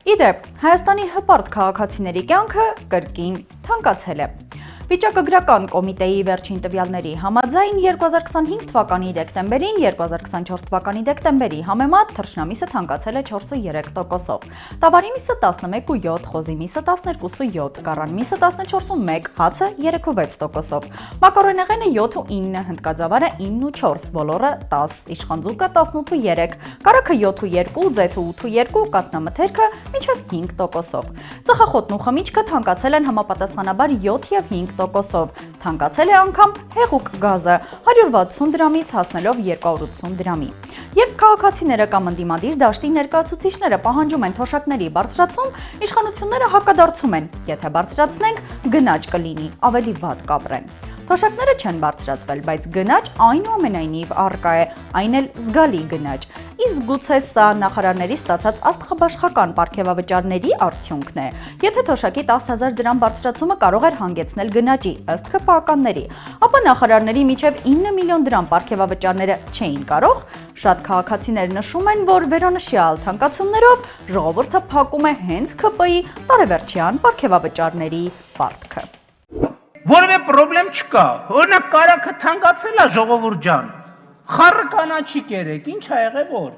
Իդեպ, Հայաստանի հպարտ քաղաքացիների կյանքը կրկին թանկացել է։ Վիճակագրական կոմիտեի վերջին տվյալների համաձայն 2025 թվականի դեկտեմբերին 2024 թվականի դեկտեմբերի համեմատ թռչնամիսը թանկացել է 4.3%-ով, տավարի միսը 11.7%, խոզի միսը 12.7%, գառան միսը 14.1%, հացը 3.6%-ով, մակարոնեղենը 7.9%, հնդկաձավարը 9.4%, ոլորը 10%, իշխանձուկը 18.3%, կարագը 7.2%, ձեթը 8.2%, կաթնամթերքը մինչև 5%-ով։ Ծխախոտն ու խմիչքը թանկացել են համապատասխանաբար 7 և 5%-ով, թանկացել է անգամ հեղուկ գազը 160 դրամից հասնելով 280 դրամի։ Երբ քաղաքացիները կամ ընդդիմադիր դաշտի ներկայացուցիչները պահանջում են թոշակների բարձրացում, իշխանությունները հակադարձում են, եթե բարձրացնենք, գնաճ կլինի, ավելի վատ կապրեն։ Թոշակները չեն բարձրացվել, բայց գնաճ այնուամենայնիվ առկա է, այն էլ զգալի գնաճ։ Իսկ գուցե սա նախարարների ստացած աստղաբաշխական պարգևավճարների արդյունքն է։ Եթե թոշակի 10,000 դրամ բարձրացումը կարող էր հանգեցնել գնաճի, ըստ ԿՊԱ-կանների, ապա նախարարների միջև 9 միլիոն դրամ պարգևավճարները չէին կարող։ Շատ քաղաքացիներ նշում են, որ վերոնշյալ թանկացումներով ժողովուրդը փակում է հենց ԿՊ-ի տարեվերջյան պարգևավճարների պարտքը։ Որևէ պրոբլեմ չկա, օրինակ կարագը թանկացել է ժողովուրդ ջան, խառը կանաչի կերեք, ինչ ա եղել որ։